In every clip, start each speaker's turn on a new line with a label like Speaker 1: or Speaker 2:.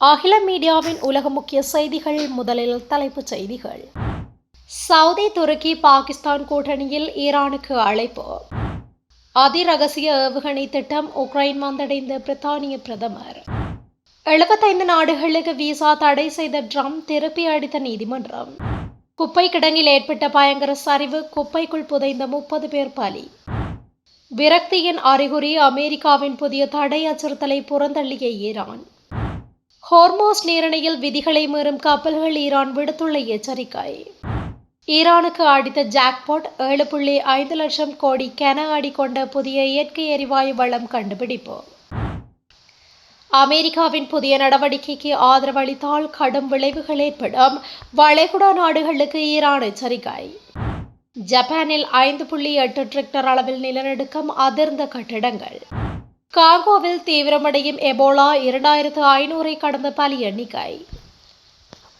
Speaker 1: அகில மீடியாவின் உலக முக்கிய செய்திகள். முதலில் தலைப்புச் செய்திகள். சவுதி, துருக்கி, பாகிஸ்தான் கூட்டணியில் ஈரானுக்கு அழைப்பு. அதிரகசிய ஏவுகணை திட்டம் உக்ரைன் வந்தடைந்த பிரித்தானிய பிரதமர். 75 நாடுகளுக்கு விசா தடை செய்த ட்ரம்ப் திருப்பி அடித்த நீதிமன்றம். குப்பை கிடங்கில் ஏற்பட்ட பயங்கர சரிவு, குப்பைக்குள் புதைந்த 30 பேர் பலி. விரக்தியின் அறிகுறி, அமெரிக்காவின் புதிய தடை அச்சுறுத்தலை புறந்தள்ளிய ஈரான். ஹோர்மோஸ் நீரிணையில் விதிகளை மீறும் கப்பல்கள் ஈரான் விடுத்துள்ள எச்சரிக்கை. ஈரானுக்கு அடித்த ஜாக்பாட், 7.5 லட்சம் கோடி கன அடி கொண்ட புதிய இயற்கை எரிவாயு வளம் கண்டுபிடிப்பு. அமெரிக்காவின் புதிய நடவடிக்கைக்கு ஆதரவளித்தால் கடும் விளைவுகள் ஏற்படும், வளைகுடா நாடுகளுக்கு ஈரான் எச்சரிக்கை. ஜப்பானில் 5.8 ரிக்டர் அளவில் நிலநடுக்கம், அதிர்ந்த கட்டிடங்கள். காங்கோவில் தீவிரமடையும் எபோலா, 2500 கடந்த பலி எண்ணிக்கை.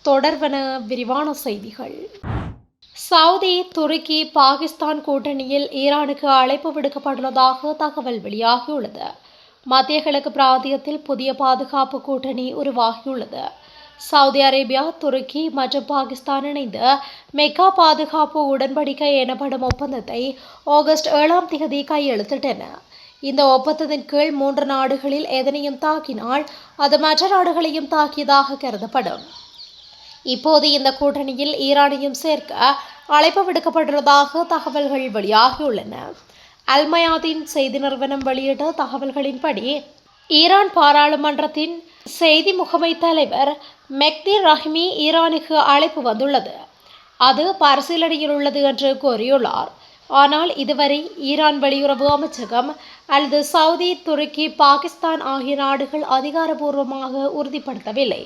Speaker 1: தொடர்வன விரிவான செய்திகள். சவுதி, துருக்கி, பாகிஸ்தான் கூட்டணியில் ஈரானுக்கு அழைப்பு விடுக்கப்பட்டுள்ளதாக தகவல் வெளியாகியுள்ளது. மத்திய கிழக்கு பிராந்தியத்தில் புதிய பாதுகாப்பு கூட்டணி உருவாகியுள்ளது. சவுதி அரேபியா, துருக்கி மற்றும் பாகிஸ்தான் இணைந்து மெக்கா பாதுகாப்பு உடன்படிக்கை எனப்படும் ஒப்பந்தத்தை ஆகஸ்ட் 7ஆம் தேதி கையெழுத்திட்டன. இந்த ஒப்பந்தத்தின் கீழ் 3 நாடுகளில் எதனையும் தாக்கினால் அது மற்ற நாடுகளையும் தாக்கியதாக கருதப்படும். இப்போது இந்த கூட்டணியில் ஈரானையும் சேர்க்க அழைப்பு விடுக்கப்பட்டுள்ளதாக தகவல்கள் வெளியாகியுள்ளன. அல்மயாதின் செய்தி நிறுவனம் வெளியிட்ட தகவல்களின்படி, ஈரான் பாராளுமன்றத்தின் செய்தி முகமை தலைவர் மெக்தி ரஹ்மி ஈரானுக்கு அழைப்பு வந்துள்ளது, அது பரிசீலனையில் உள்ளது என்று கூறியுள்ளார். ஆனால் இதுவரை ஈரான் வெளியுறவு அமைச்சகம் அல்லது சவுதி, துருக்கி, பாகிஸ்தான் ஆகிய நாடுகள் அதிகாரப்பூர்வமாக உறுதிப்படுத்தவில்லை.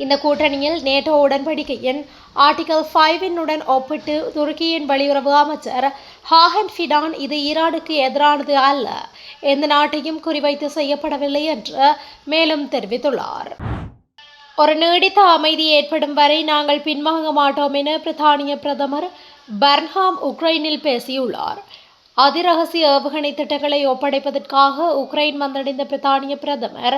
Speaker 1: இந்த கூட்டணியில் நேட்டோ உடன்படிக்கையின் ஆர்டிகல் 5 ஒப்பிட்டு துருக்கியின் வெளியுறவு அமைச்சர் ஹாகன் ஃபிடான், இது ஈரானுக்கு எதிரானது அல்ல, எந்த நாட்டையும் குறிவைத்து செய்யப்படவில்லை என்று மேலும் தெரிவித்துள்ளார். ஒரு நீடித்த அமைதி ஏற்படும் வரை நாங்கள் பின்வாங்க மாட்டோம் என பிரித்தானிய பிரதமர் பர்ன்ஹாம் உக்ரைனில் பேசியுள்ளார். அதிரகசிய ஏவுகணை திட்டங்களை ஒப்படைப்பதற்காக உக்ரைன் வந்தடைந்த பிரித்தானிய பிரதமர்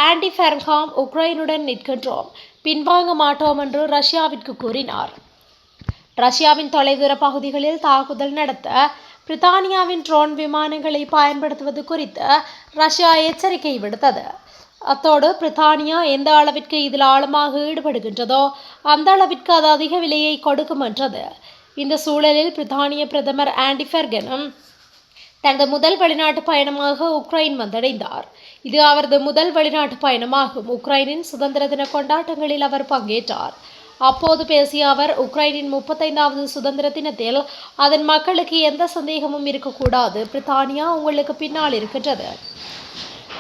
Speaker 1: ஆண்டி பெர்ன்ஹாம், உக்ரைனுடன் நிற்கின்றோம், பின்வாங்க மாட்டோம் என்று ரஷ்யாவிற்கு கூறினார். ரஷ்யாவின் தொலைதூர பகுதிகளில் தாக்குதல் நடத்த பிரித்தானியாவின் ட்ரோன் விமானங்களை பயன்படுத்துவது குறித்து ரஷ்யா எச்சரிக்கை விடுத்தது. அத்தோடு பிரித்தானியா எந்த அளவிற்கு இதில் ஆழமாக ஈடுபடுகின்றதோ அந்த அளவிற்கு அது அதிக விலையை கொடுக்கும் என்றது. இந்த சூழலில் பிரித்தானிய பிரதமர் ஆண்டி பெர்கனும் தனது முதல் வெளிநாட்டு பயணமாக உக்ரைன் வந்தடைந்தார். இது அவரது முதல் வெளிநாட்டு பயணமாகும். உக்ரைனின் சுதந்திர தின கொண்டாட்டங்களில் அவர் பங்கேற்றார். அப்போது பேசிய அவர், உக்ரைனின் 35வது சுதந்திர தினத்தில் அதன் மக்களுக்கு எந்த சந்தேகமும் இருக்கக்கூடாது, பிரித்தானியா உங்களுக்கு பின்னால் இருக்கின்றது.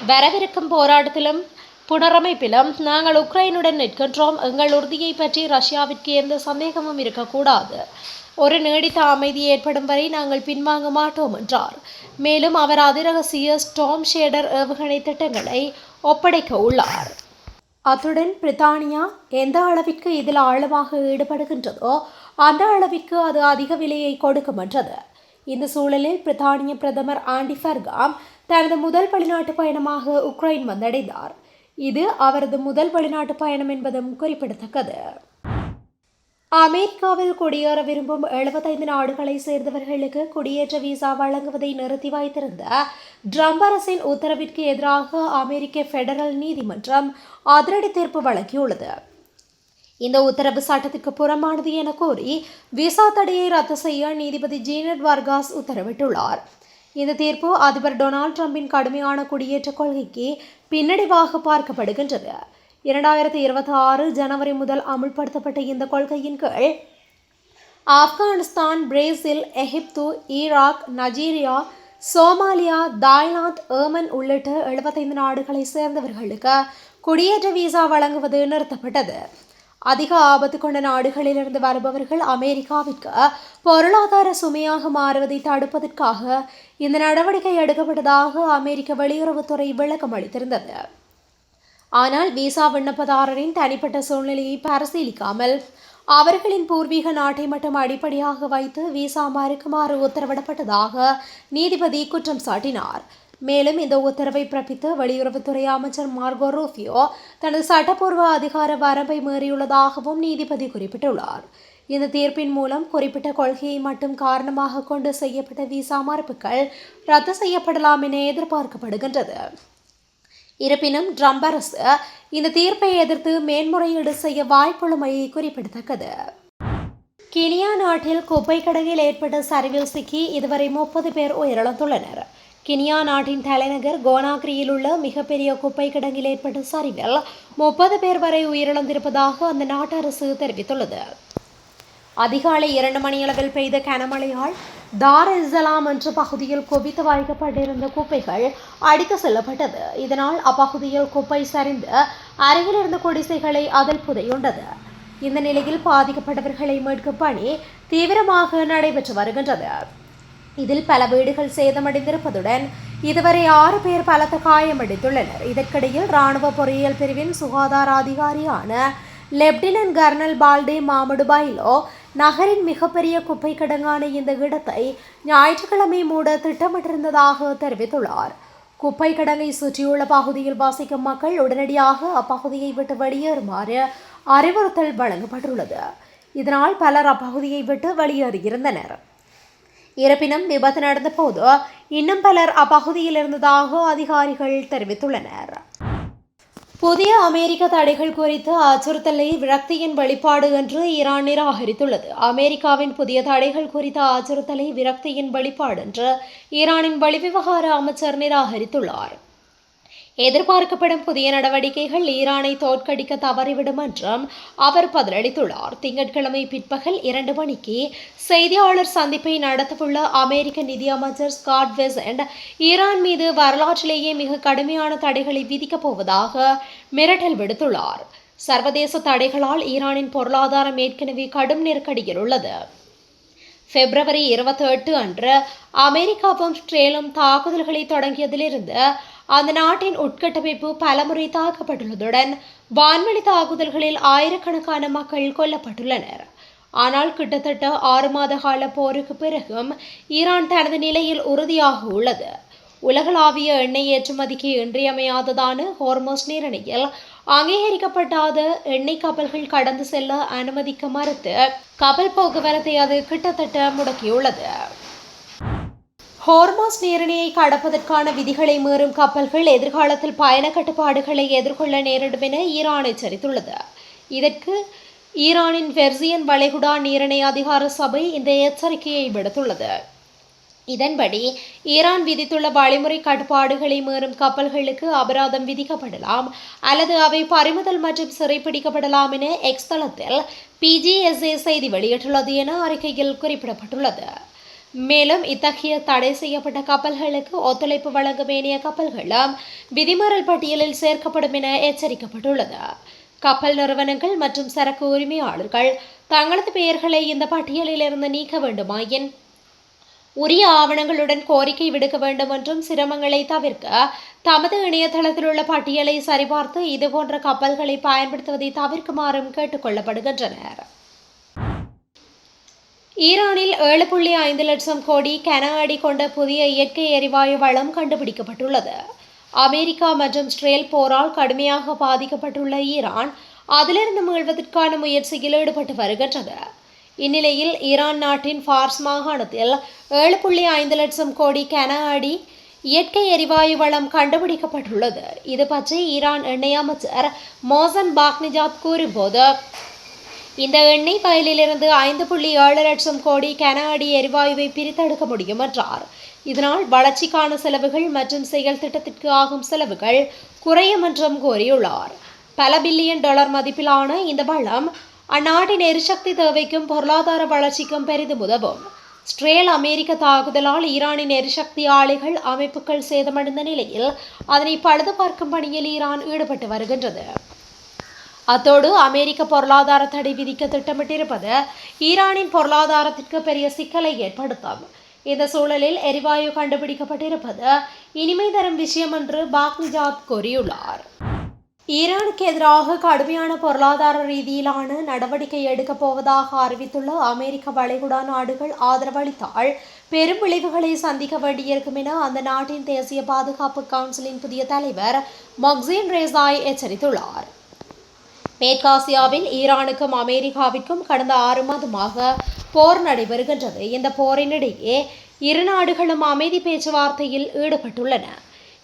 Speaker 1: வரவிருக்கும் போராட்டத்திலும் புனரமைப்பிலும் நாங்கள் உக்ரைனுடன் நிற்கின்றோம். எங்கள் உறுதியை பற்றி ரஷ்யாவிற்கு எந்த சந்தேகமும் இருக்கக்கூடாது. ஒரு நீடித்த அமைதி ஏற்படும் வரை நாங்கள் பின்வாங்க மாட்டோம் என்றார். மேலும் அவர் அதிரகசிய ஸ்டார்ம் ஷேடர் ஏவுகணை திட்டங்களை ஒப்படைக்க உள்ளார். அத்துடன் பிரித்தானியா எந்த அளவிற்கு இதில் ஆழமாக ஈடுபடுகின்றதோ அந்த அளவிற்கு அது அதிக விலையை கொடுக்கும் என்றது. இந்த சூழலில் பிரித்தானிய பிரதமர் ஆண்டி பெர்காம் தனது முதல் வெளிநாட்டு பயணமாக உக்ரைன் வந்தடைந்தார். இது அவரது முதல் வெளிநாட்டு பயணம் என்பதும் குறிப்பிடத்தக்கது. அமெரிக்காவில் குடியேற விரும்பும் 75 நாடுகளை சேர்ந்தவர்களுக்கு குடியேற்ற விசா வழங்குவதை நிறுத்தி வைத்திருந்த ட்ரம்ப் அரசின் உத்தரவிற்கு எதிராக அமெரிக்க பெடரல் நீதிமன்றம் அதிரடி தீர்ப்பு வழங்கியுள்ளது. இந்த உத்தரவு சட்டத்திற்கு புறம்பானது என கூறி விசா தடையை ரத்து செய்ய நீதிபதி ஜீனட் வர்காஸ் உத்தரவிட்டுள்ளார். இந்த தீர்ப்பு அதிபர் டொனால்ட் ட்ரம்பின் கடுமையான குடியேற்ற கொள்கைக்கு பின்னடைவாக பார்க்கப்படுகின்றது. 2026 ஜனவரி முதல் அமுல்படுத்தப்பட்ட இந்த கொள்கையின் கீழ் Afghanistan, Brazil, Egypt, Iraq, Nigeria, Somalia, Thailand, Yemen உள்ளிட்ட 75 நாடுகளை சேர்ந்தவர்களுக்கு குடியேற்ற விசா வழங்குவது நிறுத்தப்பட்டது. அதிக ஆபத்து கொண்ட நாடுகளிலிருந்து வருபவர்கள் அமெரிக்காவிற்கு பொருளாதார சுமையாக மாறுவதை தடுப்பதற்காக இந்த நடவடிக்கை எடுக்கப்பட்டதாக அமெரிக்க வெளியுறவுத்துறை விளக்கம் அளித்திருந்தது. ஆனால் விசா விண்ணப்பதாரரின் தனிப்பட்ட சூழ்நிலையை பரிசீலிக்காமல் அவர்களின் பூர்வீக நாட்டை மட்டும் அடிப்படையாக வைத்து விசா மறுக்குமாறு உத்தரவிடப்பட்டதாக நீதிபதி குற்றம் சாட்டினார். மேலும் இந்த உத்தரவை பிறப்பித்த வெளியுறவுத்துறை அமைச்சர் மார்கோ ரூபியோ தனது சட்டப்பூர்வ அதிகார வரம்பை மீறியுள்ளதாகவும் நீதிபதி குறிப்பிட்டுள்ளார். இந்த தீர்ப்பின் மூலம் குறிப்பிட்ட கொள்கையை மட்டும் காரணமாக கொண்டு செய்யப்பட்ட விசா மறுப்புகள் ரத்து செய்யப்படலாம் என எதிர்பார்க்கப்படுகின்றது. இருப்பினும் ட்ரம்ப் அரசு இந்த தீர்ப்பை எதிர்த்து மேன்முறையீடு செய்ய வாய்ப்புள்ளமை குறிப்பிடத்தக்கது. கினியா நாட்டில் குப்பை கிடங்கில் ஏற்பட்ட சரிவில் சிக்கி இதுவரை 30 பேர் உயிரிழந்துள்ளனர். கினியா நாட்டின் தலைநகர் கோனாக்ரியில் உள்ள மிகப்பெரிய குப்பை கிடங்கில் ஏற்பட்ட சரிவில் 30 பேர் வரை உயிரிழந்திருப்பதாக அந்த நாட்டு அரசு தெரிவித்துள்ளது. அதிகாலை 2 மணியளவில் பெய்த கனமழையால் தார் எஸ் சலாம் என்ற பகுதியில் குவித்து வைக்கப்பட்டிருந்த குப்பைகள் அடித்து செல்லப்பட்டது. இதனால் அப்பகுதியில் குப்பை சரிந்து அருகில் இருந்த குடிசைகளை அதில் புதையுண்டது. இந்த நிலையில் பாதிக்கப்பட்டவர்களை மீட்கும் பணி தீவிரமாக நடைபெற்று வருகின்றது. இதில் பல வீடுகள் சேதமடைந்திருப்பதுடன் இதுவரை 6 பேர் பலத்த காயமடைந்துள்ளனர். இதற்கிடையில் இராணுவ பொறியியல் பிரிவின் சுகாதார அதிகாரியான லெப்டினன்ட் கர்னல் பால்டே மாமடு பைலோ நகரின் மிகப்பெரிய குப்பை கிடங்கான இந்த இடத்தை ஞாயிற்றுக்கிழமை மூட திட்டமிட்டிருந்ததாக தெரிவித்துள்ளார். குப்பை கிடங்கை சுற்றியுள்ள பகுதியில் வசிக்கும் மக்கள் உடனடியாக அப்பகுதியை விட்டு வெளியேறுமாறு அறிவுறுத்தல் வழங்கப்பட்டுள்ளது. இதனால் பலர் அப்பகுதியை விட்டு வெளியேறியிருந்தனர். இருப்பினும் விபத்து நடந்த போது இன்னும் பலர் அப்பகுதியில் இருந்ததாக அதிகாரிகள் தெரிவித்துள்ளனர். புதிய அமெரிக்க தடைகள் குறித்து அச்சுறுத்தலை விரக்தியின் வெளிப்பாடு என்று ஈரான் நிராகரித்துள்ளது. அமெரிக்காவின் புதிய தடைகள் குறித்த அச்சுறுத்தலை விரக்தியின் வெளிப்பாடு என்று ஈரானின் வெளிவிவகார அமைச்சர் நிராகரித்துள்ளார். எதிர்பார்க்கப்படும் புதிய நடவடிக்கைகள் ஈரானை தோற்கடிக்க தவறிவிடும் என்றும் அவர் பதிலளித்துள்ளார். திங்கட்கிழமை பிற்பகல் 2 மணிக்கு செய்தியாளர் சந்திப்பை நடத்தவுள்ள அமெரிக்க நிதியமைச்சர் ஸ்காட் பெசன்ட் ஈரான் மீது வரலாற்றிலேயே மிக கடுமையான தடைகளை விதிக்கப் போவதாக மிரட்டல் விடுத்துள்ளார். சர்வதேச தடைகளால் ஈரானின் பொருளாதாரம் ஏற்கனவே கடும் நெருக்கடியில் உள்ளது. பிப்ரவரி 28 அன்று அமெரிக்காவும் இஸ்ரேலும் தாக்குதல்களை தொடங்கியதிலிருந்து அந்த நாட்டின் உட்கட்டமைப்பு பலமுறை தாக்கப்பட்டுள்ளதுடன் வான்வெளி தாக்குதல்களில் ஆயிரக்கணக்கான மக்கள் கொல்லப்பட்டுள்ளனர். ஆனால் கிட்டத்தட்ட 6 மாத கால போருக்கு பிறகும் ஈரான் தனது நிலையில் உறுதியாக உள்ளது. உலகளாவிய எண்ணெய் ஏற்றுமதிக்கு இன்றியமையாததான ஹோர்மோஸ் நீரிணையில் அங்கீகரிக்கப்படாத எண்ணெய் கப்பல்கள் கடந்து செல்ல அனுமதிக்க மறுத்து கப்பல் போக்குவரத்தை அது கிட்டத்தட்ட முடக்கியுள்ளது. ஹோர்மோஸ் நீரிணையை கடப்பதற்கான விதிகளை மீறும் கப்பல்கள் எதிர்காலத்தில் பயண கட்டுப்பாடுகளை எதிர்கொள்ள நேரிடும் என ஈரான் எச்சரித்துள்ளது. இதற்கு ஈரானின் பெர்சியன் வளைகுடா நீரிணை அதிகார சபை இந்த எச்சரிக்கையை விடுத்துள்ளது. இதன்படி ஈரான் விதித்துள்ள வழிமுறை கட்டுப்பாடுகளை மீறும் கப்பல்களுக்கு அபராதம் விதிக்கப்படலாம் அல்லது அவை பறிமுதல் மற்றும் சிறைப்பிடிக்கப்படலாம் என எக்ஸ் தளத்தில் PGSA செய்தி வெளியிட்டுள்ளது என அறிக்கையில் குறிப்பிடப்பட்டுள்ளது. மேலும் இத்தகைய தடை செய்யப்பட்ட கப்பல்களுக்கு ஒத்துழைப்பு வழங்கும் ஏனைய கப்பல்களும் விதிமீறல் பட்டியலில் சேர்க்கப்படும் என எச்சரிக்கப்பட்டுள்ளது. கப்பல் நிறுவனங்கள் மற்றும் சரக்கு உரிமையாளர்கள் தங்களது பெயர்களை இந்த பட்டியலில் இருந்து நீக்க வேண்டுமாயின் உரிய ஆவணங்களுடன் கோரிக்கை விடுக்க வேண்டும் என்றும் சிரமங்களை தவிர்க்க தமது இணையதளத்தில் உள்ள பட்டியலை சரிபார்த்து இதுபோன்ற கப்பல்களை பயன்படுத்துவதை தவிர்க்குமாறும் கேட்டுக் கொள்ளப்படுகின்றனர். ஈரானில் 7.5 லட்சம் கோடி கன அடி கொண்ட புதிய இயற்கை எரிவாயு வளம் கண்டுபிடிக்கப்பட்டுள்ளது. அமெரிக்கா மற்றும் இஸ்ரேல் போரால் கடுமையாக பாதிக்கப்பட்டுள்ள ஈரான் அதிலிருந்து மீள்வதற்கான முயற்சியில் ஈடுபட்டு வருகின்றது. இந்நிலையில் ஈரான் நாட்டின் ஃபார்ஸ் மாகாணத்தில் 7.5 லட்சம் கோடி கன அடி இயற்கை எரிவாயு வளம் கண்டுபிடிக்கப்பட்டுள்ளது. இது பற்றி ஈரான் எண்ணெய் அமைச்சர் மோசன் பாக்னிஜாத் கூறும்போது, இந்த எண்ணெய் வயலிலிருந்து 5.7 லட்சம் கோடி கன அடி எரிவாயுவை பிரித்தெடுக்க முடியும் என்றார். இதனால் வளர்ச்சிக்கான செலவுகள் மற்றும் செயல் திட்டத்திற்கு ஆகும் செலவுகள் குறையும் என்றும் கூறியுள்ளார். பல பில்லியன் டாலர் மதிப்பிலான இந்த வளம் அந்நாட்டின் எரிசக்தி தேவைக்கும் பொருளாதார வளர்ச்சிக்கும் பெரிதும் உதவும். இஸ்ரேல் அமெரிக்க தாக்குதலால் ஈரானின் எரிசக்தி ஆலைகள் அமைப்புகள் சேதமடைந்த நிலையில் அதனை பழுது பார்க்கும் பணியில் ஈரான் ஈடுபட்டு வருகின்றது. அத்தோடு அமெரிக்க பொருளாதார தடை விதிக்க திட்டமிட்டிருப்பது ஈரானின் பொருளாதாரத்திற்கு பெரிய சிக்கலை ஏற்படுத்தும். இந்த சூழலில் எரிவாயு கண்டுபிடிக்கப்பட்டிருப்பது இனிமை தரும் விஷயம் என்று பாக்னிஜாத் கூறியுள்ளார். ஈரானுக்கு எதிராக கடுமையான பொருளாதார ரீதியிலான நடவடிக்கை எடுக்கப் போவதாக அறிவித்துள்ள அமெரிக்க வளைகுடா நாடுகள் ஆதரவளித்தால் பெரும் விளைவுகளை சந்திக்க வேண்டியிருக்கும் என அந்த நாட்டின் தேசிய பாதுகாப்பு கவுன்சிலின் புதிய தலைவர் மொக்சின் ரேசாய் எச்சரித்துள்ளார். மேற்காசியாவில் ஈரானுக்கும் அமெரிக்காவிற்கும் கடந்த 6 மாதமாக போர் நடைபெறுகின்றது. இந்த போரினிடையே இரு நாடுகளும் அமைதி பேச்சுவார்த்தையில் ஈடுபட்டுள்ளன.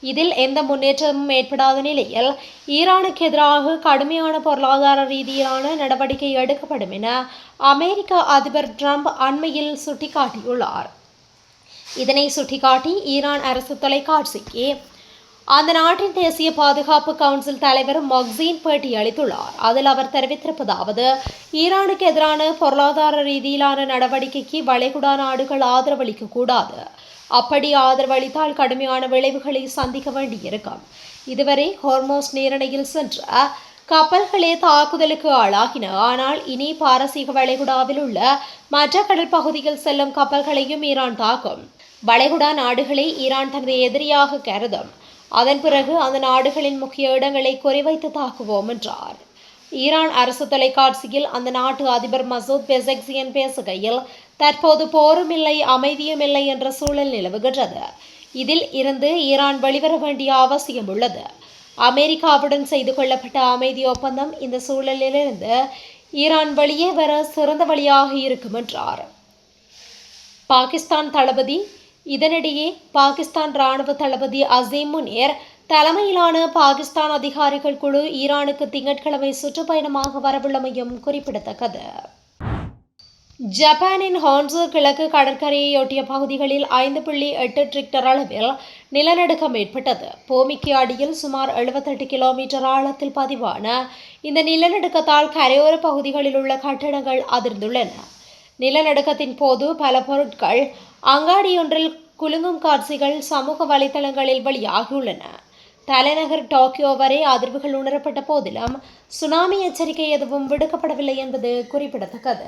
Speaker 1: இதில் எந்த முன்னேற்றமும் ஏற்படாத நிலையில் ஈரானுக்கு எதிராக கடுமையான பொருளாதார ரீதியிலான நடவடிக்கை எடுக்கப்படும் என அமெரிக்க அதிபர் டிரம்ப் அண்மையில் சுட்டிக்காட்டியுள்ளார். இதனை சுட்டிக்காட்டி ஈரான் அரசு தொலைக்காட்சிக்கு அந்த நாட்டின் தேசிய பாதுகாப்பு கவுன்சில் தலைவர் மொக்சின் பேட்டி அளித்துள்ளார். அதில் அவர் தெரிவித்திருப்பதாவது, ஈரானுக்கு எதிரான பொருளாதார ரீதியிலான நடவடிக்கைக்கு வளைகுடா நாடுகள் ஆதரவளிக்க கூடாது. அப்படி ஆதரவளித்தால் கடுமையான விளைவுகளை சந்திக்க வேண்டியிருக்கும். இதுவரை ஹோர்மோஸ் நீரிணையில் சென்ற கப்பல்களே தாக்குதலுக்கு ஆளாகின. ஆனால் இனி பாரசீக வளைகுடாவில் உள்ள மற்ற கடல் பகுதியில் செல்லும் கப்பல்களையும் ஈரான் தாக்கும். வளைகுடா நாடுகளை ஈரான் தனது எதிரியாக கருதும். அதன் பிறகு அந்த நாடுகளின் முக்கிய இடங்களை குறிவைத்து தாக்குவோம் என்றார். ஈரான் அரசு தொலைக்காட்சியில் அந்த நாட்டு அதிபர் மசூத் பெசெக்சியன் பேசுகையில், தற்போது போரும் இல்லை, அமைதியும் இல்லை என்ற சூழல் நிலவுகின்றது. இதில் இருந்து ஈரான் வெளிவர வேண்டிய அவசியம் உள்ளது. அமெரிக்காவுடன் செய்து கொள்ளப்பட்ட அமைதி ஒப்பந்தம் இந்த சூழலிலிருந்து ஈரான் வெளியே வர சிறந்த வழியாக இருக்கும் என்றார். பாகிஸ்தான் தளபதி இதனிடையே பாகிஸ்தான் ராணுவ தளபதி அசீம் முனீர் தலைமையிலான பாகிஸ்தான் அதிகாரிகள் குழு ஈரானுக்கு திங்கட்கிழமை சுற்றுப்பயணமாக வரவுள்ளமையும் குறிப்பிடத்தக்கது. ஜப்பானின் ஹான்சு கிழக்கு கடற்கரையொட்டிய பகுதிகளில் 5.8 ரிக்டர் அளவில் நிலநடுக்கம் ஏற்பட்டது. பூமிக்கு அடியில் சுமார் 78 கிலோமீட்டர் ஆழத்தில் பதிவான இந்த நிலநடுக்கத்தால் கரையோர பகுதிகளில் உள்ள கட்டடங்கள் அதிர்ந்துள்ளன. நிலநடுக்கத்தின் போது பல பொருட்கள் அங்காடியொன்றில் குலுங்கும் காட்சிகள் சமூக வலைதளங்களில் வெளியாகியுள்ளன. தலைநகர் டோக்கியோ வரை அதிர்வுகள் உணரப்பட்ட போதிலும் சுனாமி எச்சரிக்கை எதுவும் விடுக்கப்படவில்லை என்பது குறிப்பிடத்தக்கது.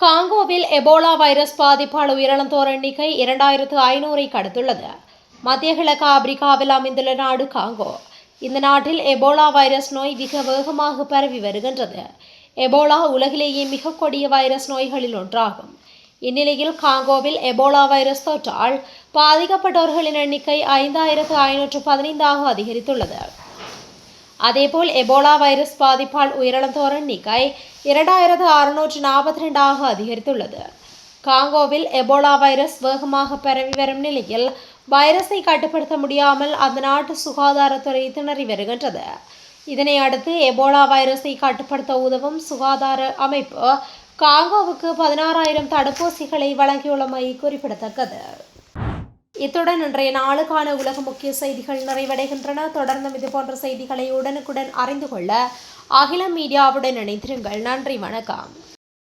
Speaker 1: காங்கோவில் எபோலா வைரஸ் பாதிப்பால் உயிரிழந்தோர் எண்ணிக்கை 2500 கடந்துள்ளது. மத்திய கிழக்கு ஆப்பிரிக்காவில் அமைந்துள்ள நாடு காங்கோ. இந்த நாட்டில் எபோலா வைரஸ் நோய் மிக வேகமாக பரவி வருகின்றது. எபோலா உலகிலேயே மிக கொடிய வைரஸ் நோய்களில் ஒன்றாகும். இந்நிலையில் காங்கோவில் எபோலா வைரஸ் தொற்றால் பாதிக்கப்பட்டவர்களின் எண்ணிக்கை 5515 அதிகரித்துள்ளது. அதேபோல் எபோலா வைரஸ் பாதிப்பால் உயிரிழந்தோர் எண்ணிக்கை 2642 அதிகரித்துள்ளது. காங்கோவில் எபோலா வைரஸ் வேகமாக பரவி வரும் நிலையில் வைரஸை கட்டுப்படுத்த முடியாமல் அந்த நாட்டு சுகாதாரத்துறை திணறி வருகின்றது. இதனை அடுத்து எபோலா வைரஸை கட்டுப்படுத்த உதவும் சுகாதார அமைப்பு காங்கோவுக்கு 16,000 தடுப்பூசிகளை வழங்கியுள்ளமை குறிப்பிடத்தக்கது. இத்துடன் இன்றைய நாளுக்கான உலக முக்கிய செய்திகள் நிறைவடைகின்றன. தொடர்ந்தும் இதுபோன்ற செய்திகளை உடனுக்குடன் அறிந்து கொள்ள அகிலம் மீடியாவுடன் இணைந்திருங்கள். நன்றி, வணக்கம்.